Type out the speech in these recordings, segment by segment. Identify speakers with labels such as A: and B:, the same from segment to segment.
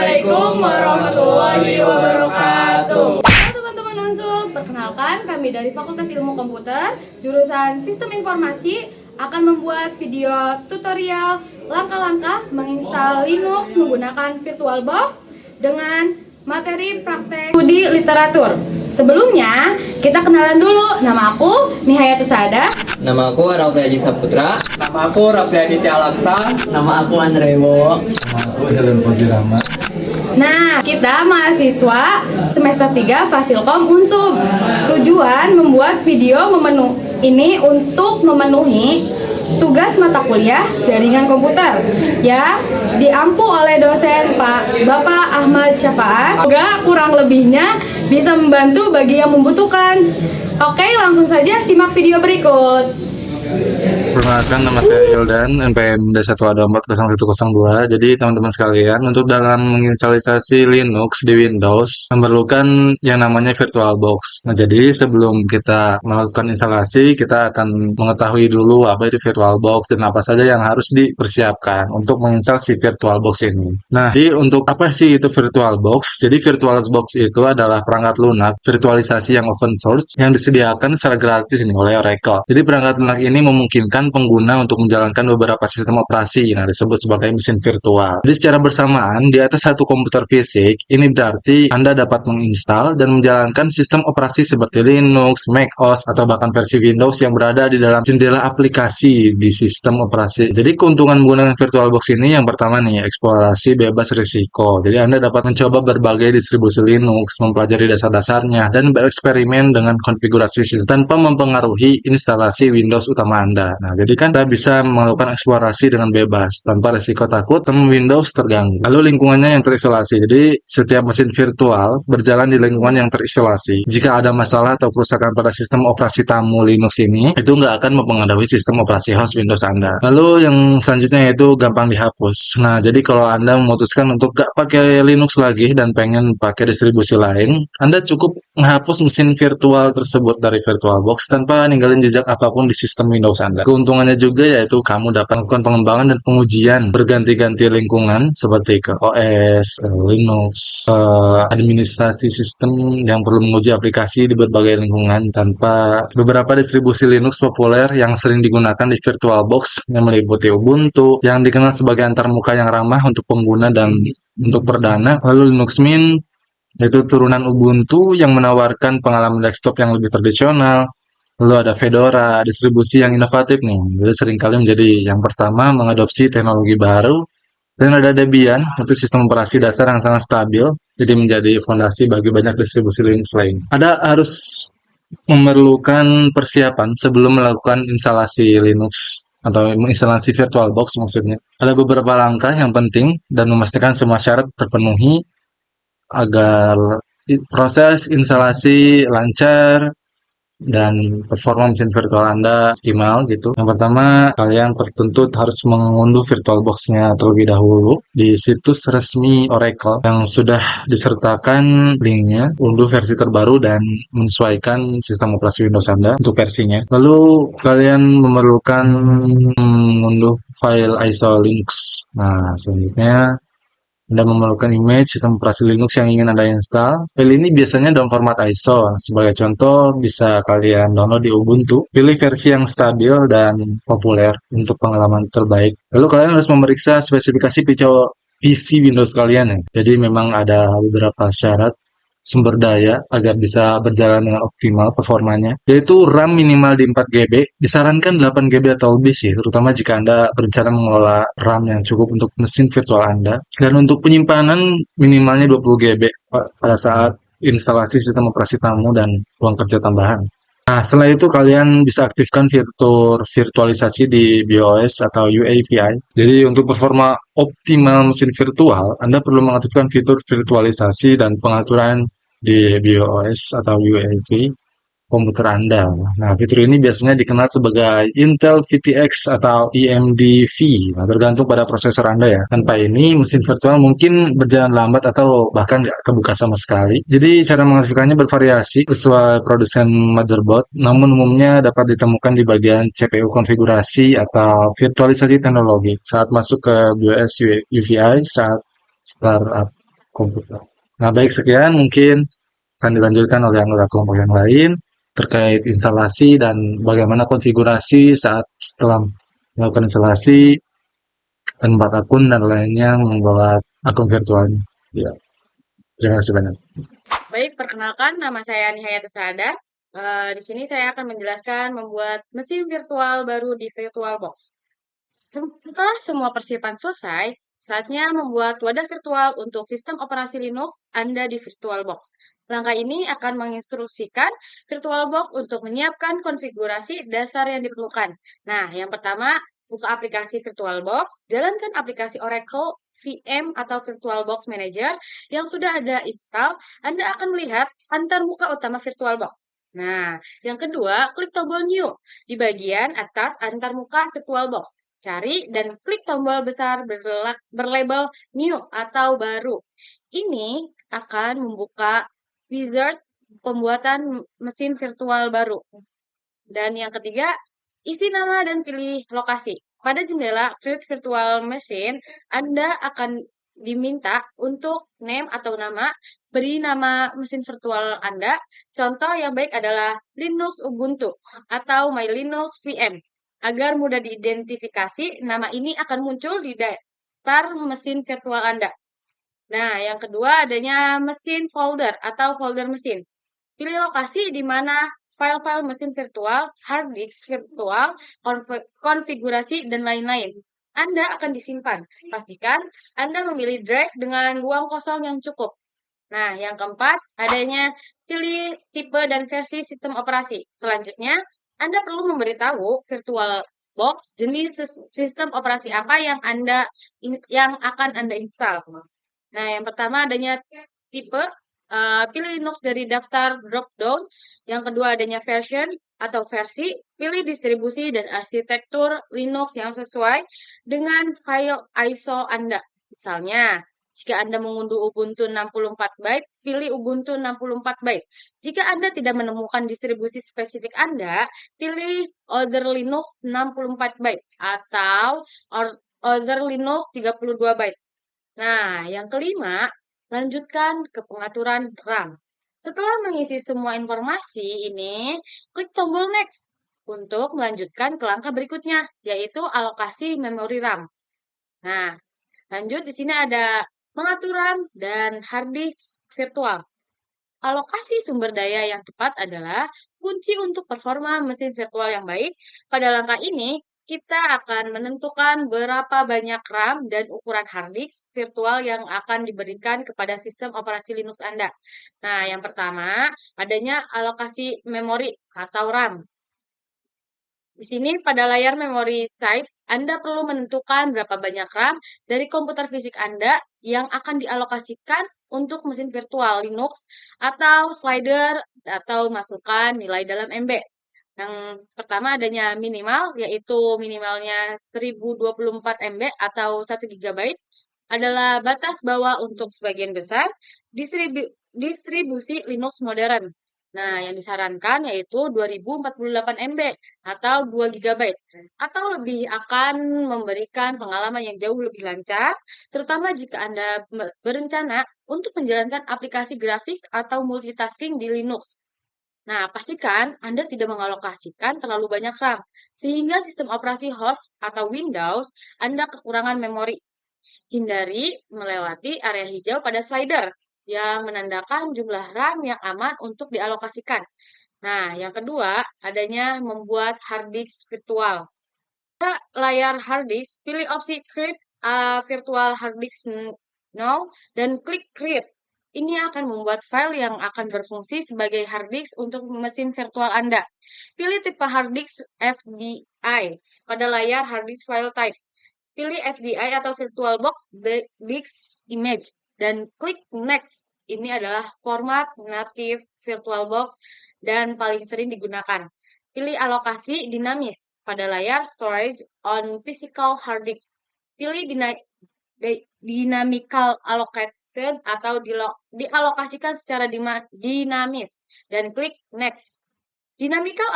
A: Assalamualaikum warahmatullahi wabarakatuh.
B: Halo teman-teman Unsur, perkenalkan kami dari Fakultas Ilmu Komputer, jurusan Sistem Informasi akan membuat video tutorial langkah-langkah menginstal Linux menggunakan VirtualBox dengan materi praktek studi literatur. Sebelumnya, kita kenalan dulu. Nama aku Nihayatus Sada.
A: Nama aku Rafli Haji Saputra.
C: Nama aku Rafli Aditya Alamsa.
A: Nama aku Andre Bowo.
D: Nama aku Helen Fazirama.
B: Nah, kita mahasiswa semester 3 Fasilkom Unsub. Tujuan membuat video ini untuk memenuhi tugas mata kuliah jaringan komputer yang diampu oleh dosen Bapak Ahmad Syafaat. Semoga kurang lebihnya bisa membantu bagi yang membutuhkan. Oke, langsung saja simak video berikut.
D: Perkenalkan, nama saya Hildan, NPM D1A240102. Jadi teman-teman sekalian, untuk dalam menginstalisasi Linux di Windows memerlukan yang namanya VirtualBox. Nah, jadi sebelum kita melakukan instalasi, kita akan mengetahui dulu apa itu VirtualBox dan apa saja yang harus dipersiapkan untuk menginstal si VirtualBox ini. Nah, jadi untuk apa sih itu VirtualBox? Jadi VirtualBox itu adalah perangkat lunak virtualisasi yang open source yang disediakan secara gratis ini oleh Oracle. Jadi perangkat lunak ini memungkinkan pengguna untuk menjalankan beberapa sistem operasi yang disebut sebagai mesin virtual. Jadi secara bersamaan di atas satu komputer fisik, ini berarti Anda dapat menginstal dan menjalankan sistem operasi seperti Linux, macOS, atau bahkan versi Windows yang berada di dalam jendela aplikasi di sistem operasi. Jadi keuntungan menggunakan VirtualBox ini yang pertama nih, eksplorasi bebas risiko. Jadi Anda dapat mencoba berbagai distribusi Linux, mempelajari dasar-dasarnya, dan bereksperimen dengan konfigurasi sistem tanpa mempengaruhi instalasi Windows utama Anda. Nah, jadi kan kita bisa melakukan eksplorasi dengan bebas tanpa risiko takut Windows terganggu. Lalu lingkungannya yang terisolasi. Jadi setiap mesin virtual berjalan di lingkungan yang terisolasi. Jika ada masalah atau kerusakan pada sistem operasi tamu Linux ini, itu nggak akan mempengaruhi sistem operasi host Windows Anda. Lalu yang selanjutnya yaitu gampang dihapus. Nah, jadi kalau Anda memutuskan untuk nggak pakai Linux lagi dan pengen pakai distribusi lain, Anda cukup menghapus mesin virtual tersebut dari VirtualBox tanpa ninggalin jejak apapun di sistem Windows Anda. Keuntungannya juga yaitu kamu dapat melakukan pengembangan dan pengujian berganti-ganti lingkungan seperti ke OS, ke Linux, administrasi sistem yang perlu menguji aplikasi di berbagai lingkungan tanpa beberapa distribusi Linux populer yang sering digunakan di VirtualBox yang meliputi Ubuntu yang dikenal sebagai antarmuka yang ramah untuk pengguna dan untuk perdana. Lalu Linux Mint yaitu turunan Ubuntu yang menawarkan pengalaman desktop yang lebih tradisional. Lalu ada Fedora, distribusi yang inovatif nih. Jadi seringkali menjadi yang pertama mengadopsi teknologi baru. Dan ada Debian, itu sistem operasi dasar yang sangat stabil, jadi menjadi fondasi bagi banyak distribusi Linux lain. Ada harus memerlukan persiapan sebelum melakukan instalasi Linux atau menginstalasi VirtualBox maksudnya. Ada beberapa langkah yang penting dan memastikan semua syarat terpenuhi agar proses instalasi lancar dan performa mesin virtual Anda optimal gitu. Yang pertama, kalian tertuntut harus mengunduh VirtualBox-nya terlebih dahulu di situs resmi Oracle yang sudah disertakan linknya. Unduh versi terbaru dan menyesuaikan sistem operasi Windows Anda untuk versinya. Lalu kalian memerlukan mengunduh file ISO Linux. Nah, selanjutnya Anda memerlukan image sistem operasi Linux yang ingin Anda install. File ini biasanya dalam format ISO. Sebagai contoh, bisa kalian download di Ubuntu. Pilih versi yang stabil dan populer untuk pengalaman terbaik. Lalu kalian harus memeriksa spesifikasi PC Windows kalian ya. Jadi memang ada beberapa syarat sumber daya agar bisa berjalan dengan optimal performanya, yaitu RAM minimal di 4 GB, disarankan 8 GB atau lebih sih, terutama jika Anda berencana mengelola RAM yang cukup untuk mesin virtual Anda. Dan untuk penyimpanan minimalnya 20 GB pada saat instalasi sistem operasi tamu dan ruang kerja tambahan. Nah, setelah itu kalian bisa aktifkan fitur virtualisasi di BIOS atau UEFI. Jadi untuk performa optimal mesin virtual, Anda perlu mengaktifkan fitur virtualisasi dan pengaturan di BIOS atau UEFI komputer Anda. Nah, fitur ini biasanya dikenal sebagai Intel VTX atau EMD-V. Nah, tergantung pada prosesor Anda ya. Tanpa ini, mesin virtual mungkin berjalan lambat atau bahkan nggak kebuka sama sekali. Jadi, cara mengaktifkannya bervariasi sesuai produsen motherboard, namun umumnya dapat ditemukan di bagian CPU konfigurasi atau virtualisasi teknologi saat masuk ke BIOS UEFI saat startup. komputer. Nah, baik sekian mungkin akan dilanjutkan oleh anggota kelompok yang lain terkait instalasi dan bagaimana konfigurasi saat setelah melakukan instalasi membuat akun dan lainnya membuat akun virtualnya. Ya, terima kasih banyak.
B: Baik, perkenalkan nama saya Nihayat Saada. Di sini saya akan menjelaskan membuat mesin virtual baru di VirtualBox. Setelah semua persiapan selesai, saatnya membuat wadah virtual untuk sistem operasi Linux Anda di VirtualBox. Langkah ini akan menginstruksikan VirtualBox untuk menyiapkan konfigurasi dasar yang diperlukan. Nah, yang pertama, buka aplikasi VirtualBox, jalankan aplikasi Oracle VM atau VirtualBox Manager yang sudah ada install. Anda akan melihat antarmuka utama VirtualBox. Nah, yang kedua, klik tombol New di bagian atas antarmuka VirtualBox. Cari dan klik tombol besar berlabel New atau baru. Ini akan membuka wizard pembuatan mesin virtual baru. Dan yang ketiga, isi nama dan pilih lokasi. Pada jendela Create Virtual Machine, Anda akan diminta untuk name atau nama, beri nama mesin virtual Anda. Contoh yang baik adalah Linux Ubuntu atau My Linux VM. Agar mudah diidentifikasi, nama ini akan muncul di daftar mesin virtual Anda. Nah, yang kedua adanya mesin folder atau folder mesin. Pilih lokasi di mana file-file mesin virtual, hard disk virtual, konfigurasi, dan lain-lain. Anda akan disimpan. Pastikan Anda memilih drive dengan ruang kosong yang cukup. Nah, yang keempat, adanya pilih tipe dan versi sistem operasi. Selanjutnya, Anda perlu memberitahu VirtualBox jenis sistem operasi apa yang akan Anda install. Nah, yang pertama adanya tipe, pilih Linux dari daftar drop-down. Yang kedua adanya version atau versi, pilih distribusi dan arsitektur Linux yang sesuai dengan file ISO Anda. Misalnya, jika Anda mengunduh Ubuntu 64 byte, pilih Ubuntu 64 byte. Jika Anda tidak menemukan distribusi spesifik Anda, pilih Other Linux 64 byte atau Other Linux 32 byte. Nah, yang kelima, lanjutkan ke pengaturan RAM. Setelah mengisi semua informasi ini, klik tombol Next untuk melanjutkan ke langkah berikutnya, yaitu alokasi memori RAM. Nah, lanjut di sini ada mengatur RAM dan hard disk virtual. Alokasi sumber daya yang tepat adalah kunci untuk performa mesin virtual yang baik. Pada langkah ini, kita akan menentukan berapa banyak RAM dan ukuran hard disk virtual yang akan diberikan kepada sistem operasi Linux Anda. Nah, yang pertama, adanya alokasi memori atau RAM. Di sini pada layar memory size, Anda perlu menentukan berapa banyak RAM dari komputer fisik Anda yang akan dialokasikan untuk mesin virtual Linux atau slider atau masukkan nilai dalam MB. Yang pertama adanya minimal, yaitu minimalnya 1024 MB atau 1 GB adalah batas bawah untuk sebagian besar distribusi Linux modern. Nah, yang disarankan yaitu 2048 MB atau 2 GB. Atau lebih akan memberikan pengalaman yang jauh lebih lancar, terutama jika Anda berencana untuk menjalankan aplikasi grafis atau multitasking di Linux. Nah, pastikan Anda tidak mengalokasikan terlalu banyak RAM, sehingga sistem operasi host atau Windows Anda kekurangan memori. Hindari melewati area hijau pada slider yang menandakan jumlah RAM yang aman untuk dialokasikan. Nah, yang kedua, adanya membuat hard disk virtual. Pada layar hard disk, pilih opsi Create a Virtual Hard Disk Now dan klik Create. Ini akan membuat file yang akan berfungsi sebagai hard disk untuk mesin virtual Anda. Pilih tipe hard disk FDI pada layar hard disk file type. Pilih FDI atau VirtualBox Disk Image dan klik Next. Ini adalah format native VirtualBox dan paling sering digunakan. Pilih alokasi dinamis pada layar storage on physical hard disk. Pilih dynamical allocated atau dialokasikan secara dinamis dan klik Next. Dynamical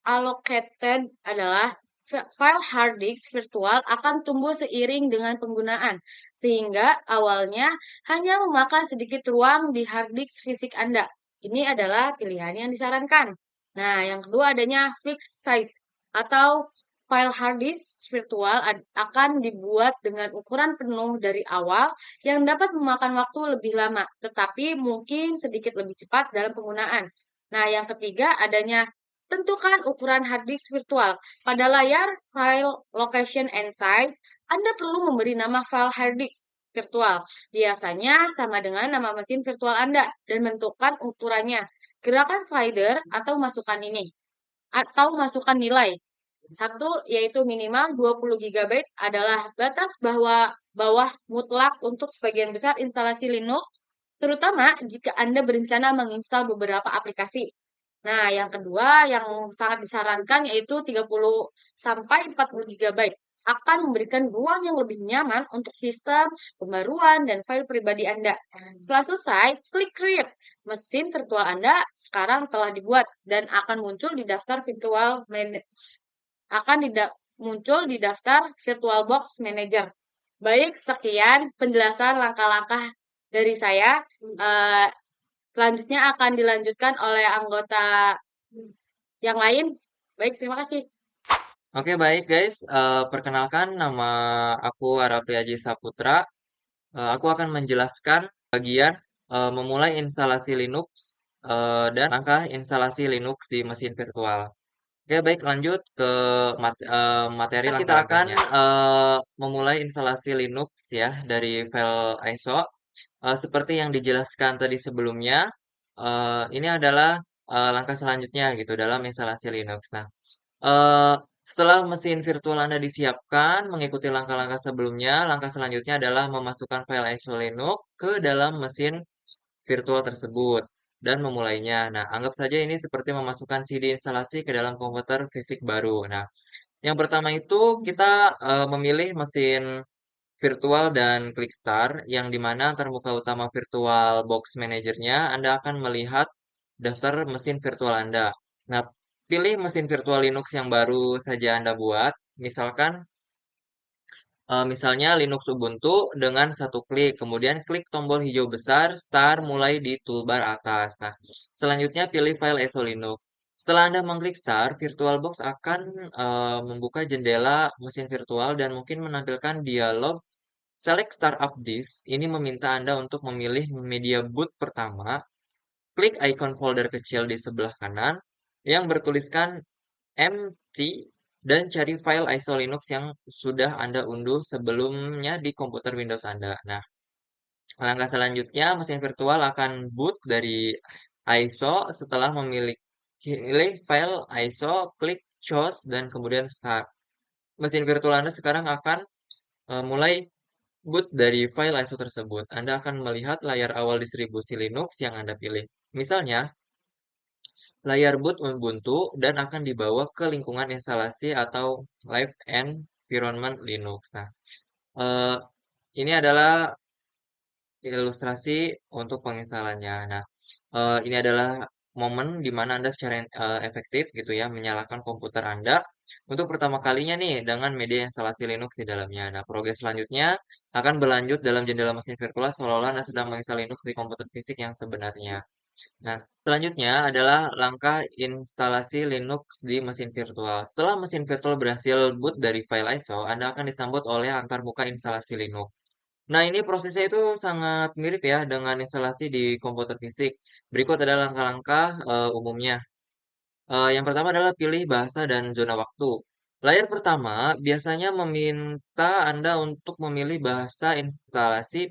B: allocated adalah file hard disk virtual akan tumbuh seiring dengan penggunaan, sehingga awalnya hanya memakan sedikit ruang di hard disk fisik Anda. Ini adalah pilihan yang disarankan. Nah, yang kedua adanya fixed size atau file hard disk virtual akan dibuat dengan ukuran penuh dari awal yang dapat memakan waktu lebih lama, tetapi mungkin sedikit lebih cepat dalam penggunaan. Nah, yang ketiga adanya tentukan ukuran hard disk virtual. Pada layar file location and size, Anda perlu memberi nama file hard disk virtual. Biasanya sama dengan nama mesin virtual Anda dan menentukan ukurannya. Gerakan slider atau masukkan ini atau masukkan nilai. Satu yaitu minimal 20 GB adalah batas bawah mutlak untuk sebagian besar instalasi Linux, terutama jika Anda berencana menginstal beberapa aplikasi. Nah, yang kedua yang sangat disarankan yaitu 30 sampai 40 GB akan memberikan ruang yang lebih nyaman untuk sistem, pembaruan, dan file pribadi Anda. Setelah selesai, klik Create. Mesin virtual Anda sekarang telah dibuat dan akan muncul di daftar muncul di daftar VirtualBox Manager. Baik, sekian penjelasan langkah-langkah dari saya. Selanjutnya akan dilanjutkan oleh anggota yang lain. Baik, terima kasih.
A: Oke, baik guys. Perkenalkan, nama aku Arapriaji Saputra. Aku akan menjelaskan bagian memulai instalasi Linux dan langkah instalasi Linux di mesin virtual. Oke, baik, lanjut ke materi kita akan memulai instalasi Linux ya dari file ISO. Seperti yang dijelaskan tadi sebelumnya, ini adalah langkah selanjutnya gitu dalam instalasi Linux. Nah, eh, setelah mesin virtual Anda disiapkan, mengikuti langkah-langkah sebelumnya, langkah selanjutnya adalah memasukkan file ISO Linux ke dalam mesin virtual tersebut dan memulainya. Nah, anggap saja ini seperti memasukkan CD instalasi ke dalam komputer fisik baru. Nah, yang pertama itu kita memilih mesin virtual dan klik start, yang dimana termuka utama virtual box manajernya, Anda akan melihat daftar mesin virtual Anda. Nah, pilih mesin virtual Linux yang baru saja Anda buat, misalnya Linux Ubuntu dengan satu klik, kemudian klik tombol hijau besar Start mulai di toolbar atas. Nah, selanjutnya pilih file ISO Linux. Setelah Anda mengklik Start, VirtualBox akan membuka jendela mesin virtual dan mungkin menampilkan dialog Select Startup Disk. Ini meminta Anda untuk memilih media boot pertama. Klik icon folder kecil di sebelah kanan yang bertuliskan empty dan cari file ISO Linux yang sudah Anda unduh sebelumnya di komputer Windows Anda. Nah, langkah selanjutnya mesin virtual akan boot dari ISO setelah memilih file ISO, klik choose dan kemudian start. Mesin virtual Anda sekarang akan mulai boot dari file ISO tersebut. Anda akan melihat layar awal distribusi Linux yang Anda pilih. Misalnya, layar boot Ubuntu dan akan dibawa ke lingkungan instalasi atau live environment Linux. Nah, eh, ini adalah ilustrasi untuk penginstalannya. Nah, ini adalah momen di mana Anda secara efektif gitu ya menyalakan komputer Anda untuk pertama kalinya nih dengan media instalasi Linux di dalamnya. Nah, progres selanjutnya akan berlanjut dalam jendela mesin virtual seolah-olah Anda sedang menginstal Linux di komputer fisik yang sebenarnya. Nah, selanjutnya adalah langkah instalasi Linux di mesin virtual. Setelah mesin virtual berhasil boot dari file ISO, Anda akan disambut oleh antarmuka instalasi Linux. Nah, ini prosesnya itu sangat mirip ya dengan instalasi di komputer fisik. Berikut adalah langkah-langkah umumnya. Yang pertama adalah pilih bahasa dan zona waktu. Layar pertama biasanya meminta Anda untuk memilih bahasa instalasi,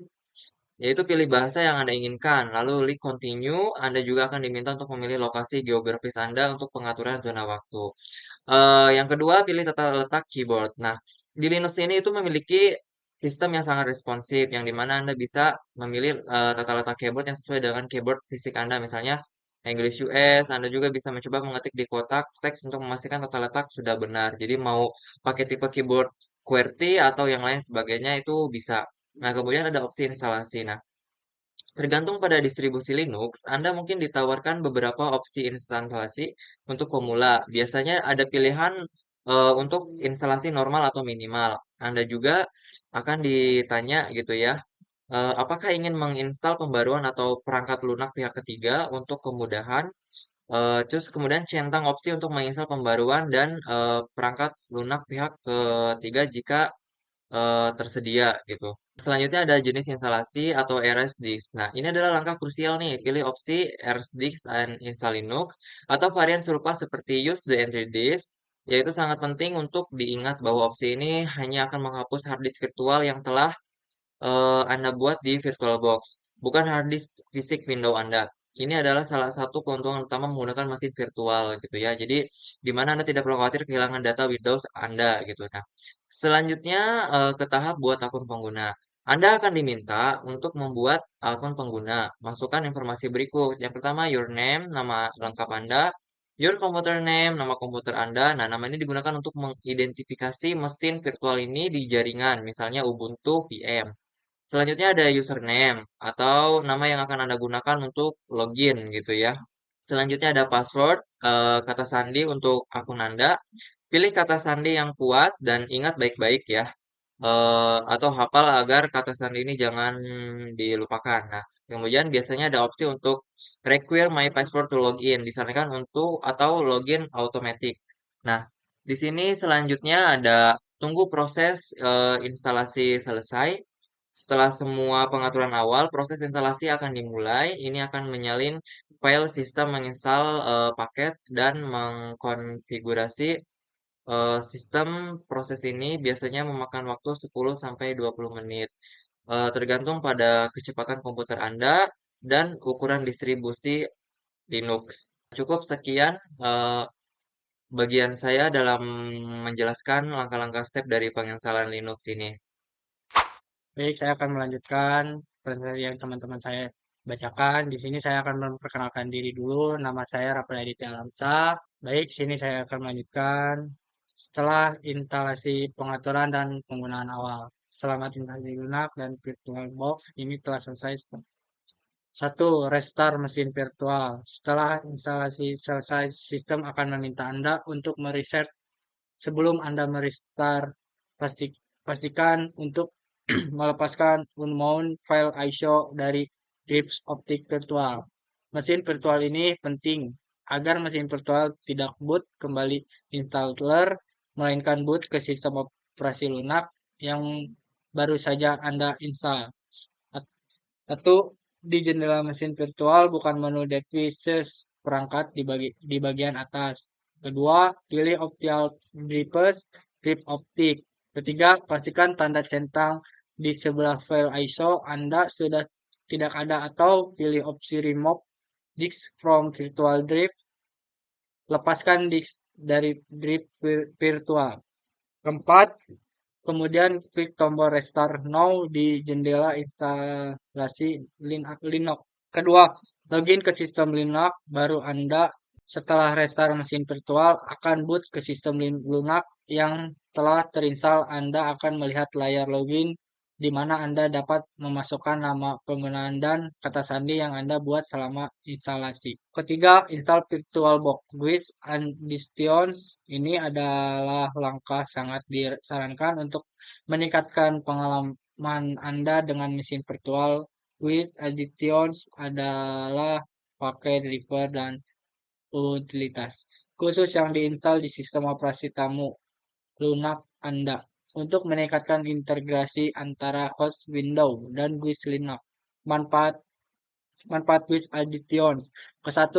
A: yaitu pilih bahasa yang Anda inginkan. Lalu klik continue, Anda juga akan diminta untuk memilih lokasi geografis Anda untuk pengaturan zona waktu. Yang kedua, pilih tata letak keyboard. Nah, di Linux ini itu memiliki sistem yang sangat responsif, yang dimana Anda bisa memilih tata letak keyboard yang sesuai dengan keyboard fisik Anda. Misalnya, English US, Anda juga bisa mencoba mengetik di kotak teks untuk memastikan tata letak sudah benar. Jadi mau pakai tipe keyboard QWERTY atau yang lain sebagainya itu bisa. Nah, kemudian ada opsi instalasi. Nah, tergantung pada distribusi Linux, Anda mungkin ditawarkan beberapa opsi instalasi untuk pemula. Biasanya ada pilihan untuk instalasi normal atau minimal. Anda juga akan ditanya gitu ya, apakah ingin menginstal pembaruan atau perangkat lunak pihak ketiga untuk kemudahan. Terus kemudian centang opsi untuk menginstal pembaruan dan perangkat lunak pihak ketiga jika tersedia gitu. Selanjutnya ada jenis instalasi atau RSDIS. Nah, ini adalah langkah krusial nih. Pilih opsi RSDIS dan install Linux atau varian serupa seperti use the entry disk, yaitu sangat penting untuk diingat bahwa opsi ini hanya akan menghapus hard disk virtual yang telah Anda buat di VirtualBox, bukan hard disk fisik Windows Anda. Ini adalah salah satu keuntungan utama menggunakan mesin virtual gitu ya. Jadi di mana Anda tidak perlu khawatir kehilangan data Windows Anda gitu. Nah, selanjutnya ke tahap buat akun pengguna. Anda akan diminta untuk membuat akun pengguna. Masukkan informasi berikut. Yang pertama, your name, nama lengkap Anda, your computer name, nama komputer Anda. Nah, nama ini digunakan untuk mengidentifikasi mesin virtual ini di jaringan, misalnya Ubuntu VM. Selanjutnya ada username atau nama yang akan Anda gunakan untuk login gitu ya. Selanjutnya ada password, kata sandi untuk akun Anda. Pilih kata sandi yang kuat dan ingat baik-baik ya. Atau hafal agar kata sandi ini jangan dilupakan. Nah, kemudian biasanya ada opsi untuk require my password to login, disarankan untuk atau login automatic. Nah, di sini selanjutnya ada tunggu proses instalasi selesai. Setelah semua pengaturan awal, proses instalasi akan dimulai. Ini akan menyalin file sistem menginstal paket dan mengkonfigurasi sistem. Proses ini biasanya memakan waktu 10 sampai 20 menit, tergantung pada kecepatan komputer Anda dan ukuran distribusi Linux. Cukup sekian bagian saya dalam menjelaskan langkah-langkah step dari penginstalan Linux ini.
E: Baik, saya akan melanjutkan presentasi yang teman-teman saya bacakan. Di sini saya akan memperkenalkan diri dulu. Nama saya Rafael Aditya Alamsa. Baik, sini saya akan melanjutkan setelah instalasi pengaturan dan penggunaan awal. Selamat instalasi Linux dan VirtualBox ini telah selesai. Satu, restart mesin virtual. Setelah instalasi selesai, sistem akan meminta Anda untuk mereset. Sebelum Anda merestart, pastikan untuk melepaskan unmount file ISO dari drive optik virtual. Mesin virtual ini penting agar mesin virtual tidak boot kembali installer, melainkan boot ke sistem operasi lunak yang baru saja Anda install. Satu, di jendela mesin virtual bukan menu devices perangkat di bagian atas. Kedua, pilih optical drive optik. Ketiga, pastikan tanda centang di sebelah file ISO Anda sudah tidak ada atau pilih opsi remove disk from virtual drive. Lepaskan disk dari drive virtual. Keempat, kemudian klik tombol Restart Now di jendela instalasi Linux. Kedua, login ke sistem Linux baru Anda. Setelah restart mesin virtual akan boot ke sistem Linux yang telah terinstall. Anda akan melihat layar login di mana Anda dapat memasukkan nama penggunaan dan kata sandi yang Anda buat selama instalasi. Ketiga, install VirtualBox with Additions. Ini adalah langkah sangat disarankan untuk meningkatkan pengalaman Anda dengan mesin virtual. With Additions adalah pakai driver dan utilitas khusus yang diinstal di sistem operasi tamu lunak Anda untuk meningkatkan integrasi antara host Windows dan GUI Linux. Manfaat manfaat GUI Additions. Ke-1,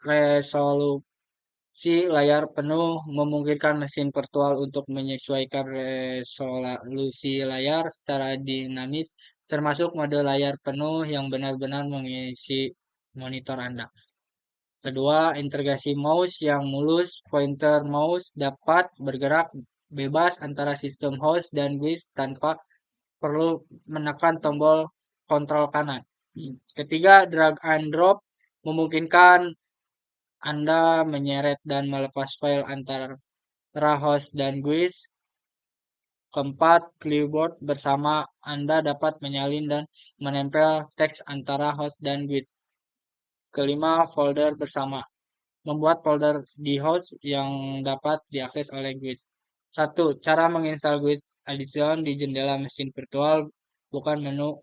E: resolusi layar penuh memungkinkan mesin virtual untuk menyesuaikan resolusi layar secara dinamis, termasuk mode layar penuh yang benar-benar mengisi monitor Anda. Kedua, integrasi mouse yang mulus. Pointer mouse dapat bergerak bebas antara sistem host dan GUI tanpa perlu menekan tombol kontrol kanan. Ketiga, drag and drop memungkinkan Anda menyeret dan melepas file antara host dan GUI. Keempat, clipboard bersama Anda dapat menyalin dan menempel teks antara host dan GUI. Kelima, folder bersama membuat folder di host yang dapat diakses oleh GUID. 1. Cara menginstal GUID Addition di jendela mesin virtual, bukan menu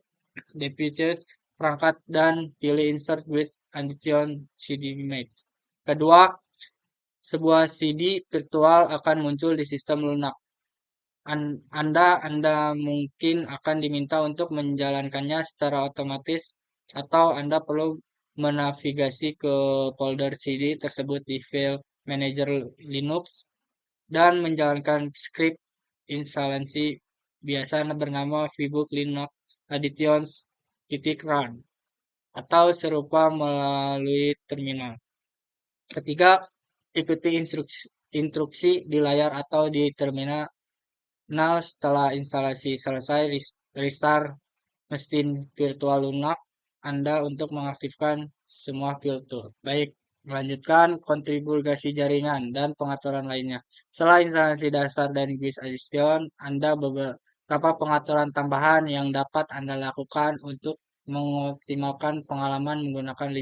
E: Devices, perangkat, dan pilih Insert GUID Addition CD Image. Kedua, sebuah CD virtual akan muncul di sistem lunak. Anda mungkin akan diminta untuk menjalankannya secara otomatis atau Anda perlu menavigasi ke folder CD tersebut di file manager Linux dan menjalankan script instalasi biasa bernama vbook linux additions run atau serupa melalui terminal. Ketiga, ikuti instruksi di layar atau di terminal. Setelah instalasi selesai, restart mesin virtual lunak Anda untuk mengaktifkan semua filter. Baik, melanjutkan konfigurasi jaringan dan pengaturan lainnya. Setelah instalasi dasar dan GUID Addition, Anda beberapa pengaturan tambahan yang dapat Anda lakukan untuk mengoptimalkan pengalaman menggunakan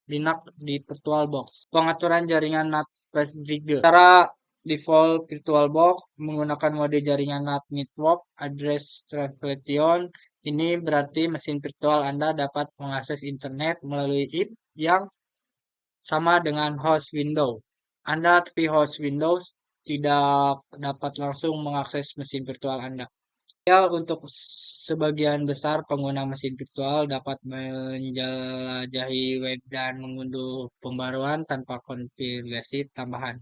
E: Linux di VirtualBox. Pengaturan jaringan NAT /Trigger. Secara default VirtualBox menggunakan mode jaringan NAT Network Address Translation. Ini berarti mesin virtual Anda dapat mengakses internet melalui IP yang sama dengan host Windows. Tapi host Windows tidak dapat langsung mengakses mesin virtual Anda. Untuk sebagian besar pengguna mesin virtual dapat menjelajahi web dan mengunduh pembaruan tanpa konfigurasi tambahan.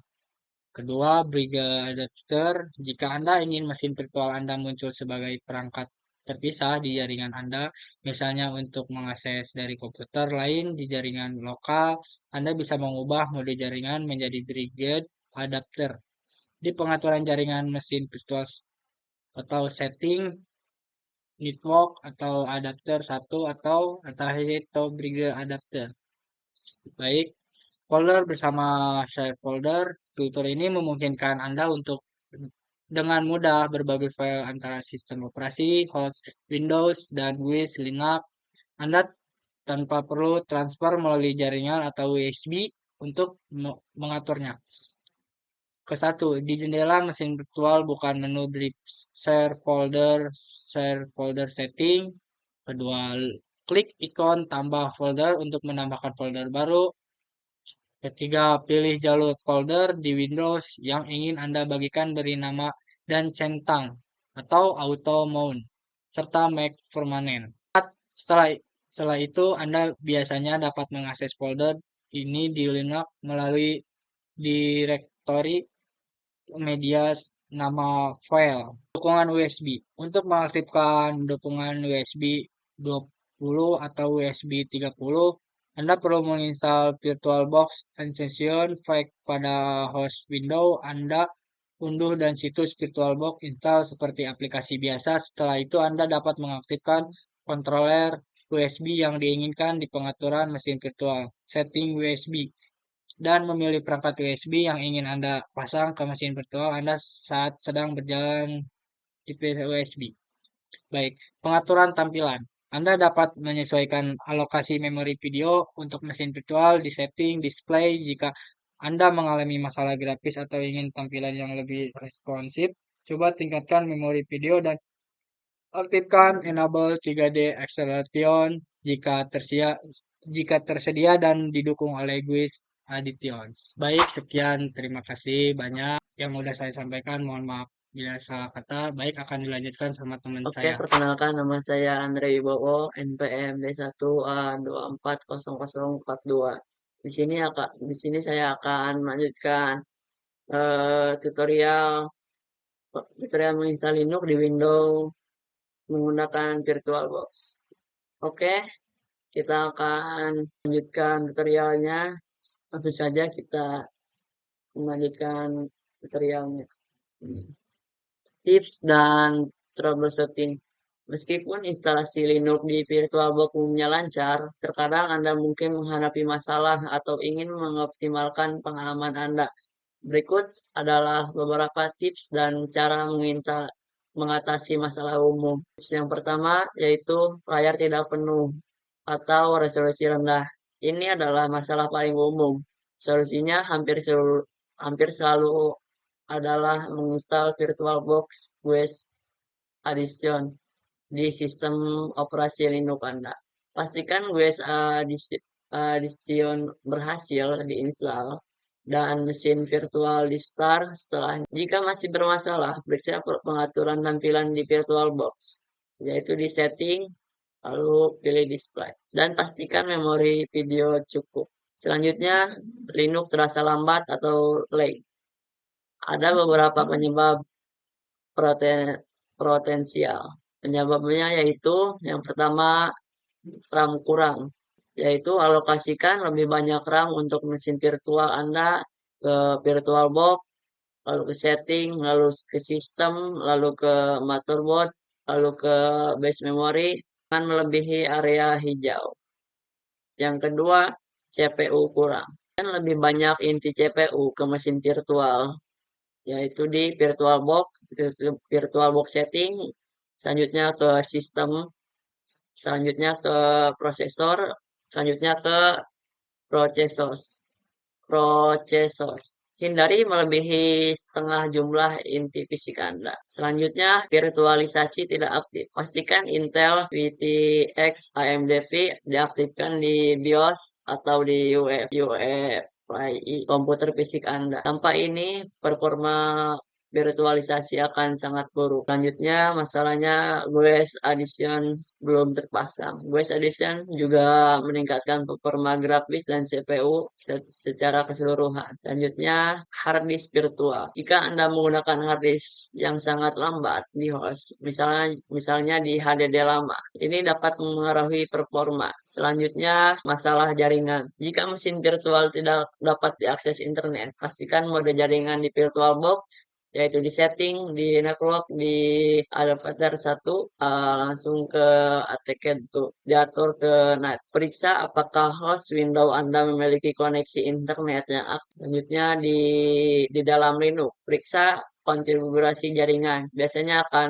E: Kedua, Bridge Adapter. Jika Anda ingin mesin virtual Anda muncul sebagai perangkat terpisah di jaringan Anda, misalnya untuk mengakses dari komputer lain di jaringan lokal, Anda bisa mengubah mode jaringan menjadi Bridge Adapter. Di pengaturan jaringan mesin virtual atau setting network atau adapter 1 atau Bridge Adapter. Baik, folder bersama share folder. Fitur ini memungkinkan Anda untuk dengan mudah berbagi file antara sistem operasi, host Windows, dan GUID Linux. Anda tanpa perlu transfer melalui jaringan atau USB untuk mengaturnya. Ke-1, di jendela mesin virtual bukan menu share folder setting. Kedua, klik ikon tambah folder untuk menambahkan folder baru. Ketiga, pilih jalur folder di Windows yang ingin Anda bagikan, beri nama dan centang atau auto mount serta make permanen. Setelah itu Anda biasanya dapat mengakses folder ini di Linux melalui direktori media nama file. Dukungan USB. Untuk mengaktifkan dukungan USB 20 atau USB 30, Anda perlu menginstal VirtualBox Extension Pack pada host Windows Anda. Unduh dan situs VirtualBox install seperti aplikasi biasa. Setelah itu Anda dapat mengaktifkan controller USB yang diinginkan di pengaturan mesin virtual, setting USB, dan memilih perangkat USB yang ingin Anda pasang ke mesin virtual Anda saat sedang berjalan di USB. Baik, pengaturan tampilan. Anda dapat menyesuaikan alokasi memori video untuk mesin virtual di setting display jika Anda mengalami masalah grafis atau ingin tampilan yang lebih responsif. Coba tingkatkan memori video dan aktifkan Enable 3D Acceleration jika tersedia dan didukung oleh GUID Additions. Baik, sekian. Terima kasih banyak yang sudah saya sampaikan. Mohon maaf bila salah kata. Baik, akan dilanjutkan sama teman
F: Oke,
E: saya.
F: perkenalkan nama saya Andre Wibowo, NPM D1A240042. Di sini saya akan melanjutkan tutorial menginstal Linux di Windows menggunakan VirtualBox. Oke, kita akan lanjutkan tutorialnya. Tentu saja kita melanjutkan tutorialnya. Tips dan troubleshooting. Meskipun instalasi Linux di VirtualBox umumnya lancar, terkadang Anda mungkin menghadapi masalah atau ingin mengoptimalkan pengalaman Anda. Berikut adalah beberapa tips dan cara mengatasi masalah umum. Tips yang pertama yaitu layar tidak penuh atau resolusi rendah. Ini adalah masalah paling umum. Solusinya hampir selalu adalah menginstal VirtualBox GUIS Addition di sistem operasi Linux Anda. Pastikan GUIS Addition berhasil diinstal dan mesin virtual di start setelah. Jika masih bermasalah, periksa pengaturan tampilan di VirtualBox, yaitu di setting, lalu pilih display, dan pastikan memori video cukup. Selanjutnya, Linux terasa lambat atau lag. Ada beberapa penyebab potensial. Penyebabnya yaitu yang pertama, RAM kurang, yaitu alokasikan lebih banyak RAM untuk mesin virtual Anda ke VirtualBox, lalu ke setting, lalu ke sistem, lalu ke motherboard, lalu ke base memory, dengan melebihi area hijau. Yang kedua, CPU kurang, dan lebih banyak inti CPU ke mesin virtual, yaitu di VirtualBox setting, selanjutnya ke sistem, selanjutnya ke prosesor, selanjutnya ke prosesor. Hindari melebihi setengah jumlah inti fisik Anda. Selanjutnya, virtualisasi tidak aktif. Pastikan Intel VTX AMD V diaktifkan di BIOS atau di UEFI komputer fisik Anda. Tanpa ini, performa virtualisasi akan sangat buruk. Selanjutnya, masalahnya GUIS Addition belum terpasang. GUIS Addition juga meningkatkan performa grafis dan CPU secara keseluruhan. Selanjutnya, hard disk virtual. Jika Anda menggunakan hard disk yang sangat lambat di host, misalnya di HDD lama, ini dapat mengaruhi performa. Selanjutnya, masalah jaringan. Jika mesin virtual tidak dapat diakses internet, pastikan mode jaringan di VirtualBox, yaitu di setting, di network, di adapter 1, langsung ke ATK itu, diatur ke NAT. Periksa apakah host Windows Anda memiliki koneksi internet yang aktif. Selanjutnya di dalam Linux, periksa konfigurasi jaringan. Biasanya akan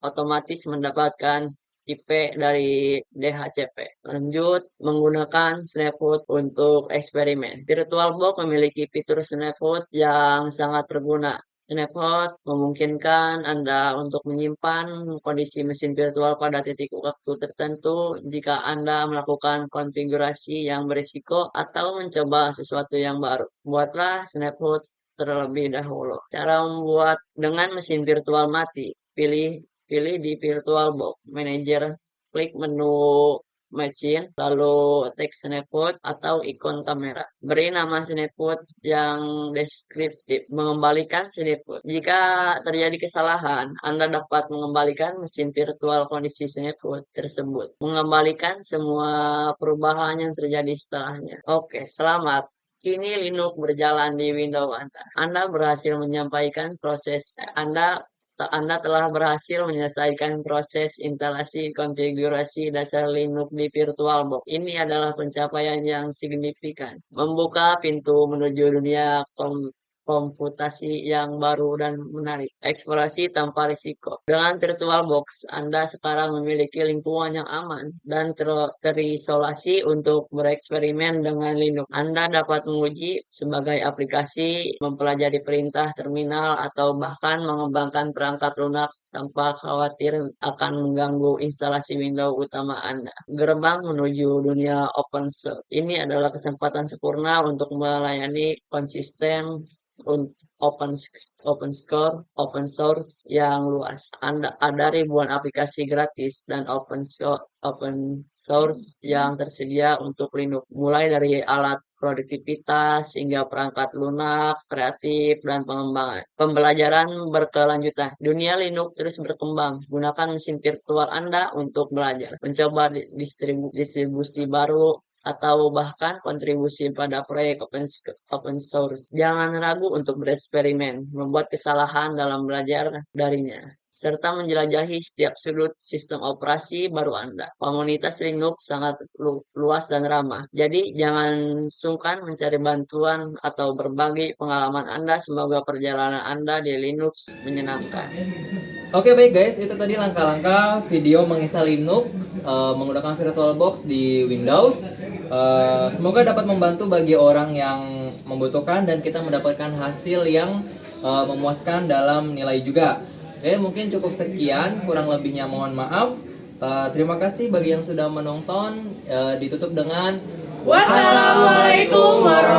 F: otomatis mendapatkan IP dari DHCP. Lanjut, menggunakan Snapshot untuk eksperimen. VirtualBox memiliki fitur Snapshot yang sangat berguna. Snapshot memungkinkan Anda untuk menyimpan kondisi mesin virtual pada titik waktu tertentu jika Anda melakukan konfigurasi yang berisiko atau mencoba sesuatu yang baru. Buatlah Snapshot terlebih dahulu. Cara membuat dengan mesin virtual mati. Pilih di VirtualBox Manager, klik menu Machine, lalu teks snapshot atau ikon kamera. Beri nama snapshot yang deskriptif. Mengembalikan snapshot. Jika terjadi kesalahan, Anda dapat mengembalikan mesin virtual kondisi snapshot tersebut. Mengembalikan semua perubahan yang terjadi setelahnya. Oke, selamat. Kini Linux berjalan di Windows Anda. Anda telah berhasil menyelesaikan proses instalasi konfigurasi dasar Linux di VirtualBox. Ini adalah pencapaian yang signifikan, membuka pintu menuju dunia komputasi yang baru dan menarik. Eksplorasi tanpa risiko. Dengan VirtualBox, Anda sekarang memiliki lingkungan yang aman dan terisolasi untuk bereksperimen dengan Linux. Anda dapat menguji sebagai aplikasi, mempelajari perintah terminal, atau bahkan mengembangkan perangkat lunak tanpa khawatir akan mengganggu instalasi Windows utama Anda. Gerbang menuju dunia open source. Ini adalah kesempatan sempurna untuk melayani konsisten open source yang luas. Ada ribuan aplikasi gratis dan open source yang tersedia untuk Linux, mulai dari alat produktivitas hingga perangkat lunak, kreatif, dan pengembangan. Pembelajaran berkelanjutan. Dunia Linux terus berkembang. Gunakan mesin virtual Anda untuk belajar, mencoba distribusi baru, atau bahkan kontribusi pada proyek open source. Jangan ragu untuk bereksperimen, membuat kesalahan dalam belajar darinya, serta menjelajahi setiap sudut sistem operasi baru Anda. Komunitas Linux sangat luas dan ramah, jadi jangan sungkan mencari bantuan atau berbagi pengalaman Anda. Semoga perjalanan Anda di Linux menyenangkan.
C: Oke, baik guys, itu tadi langkah-langkah video menginstal Linux menggunakan VirtualBox di Windows. Semoga dapat membantu bagi orang yang membutuhkan dan kita mendapatkan hasil yang memuaskan dalam nilai juga. Oke, mungkin cukup sekian, kurang lebihnya mohon maaf. Terima kasih bagi yang sudah menonton. Ditutup dengan
B: Wassalamualaikum warahmatullahi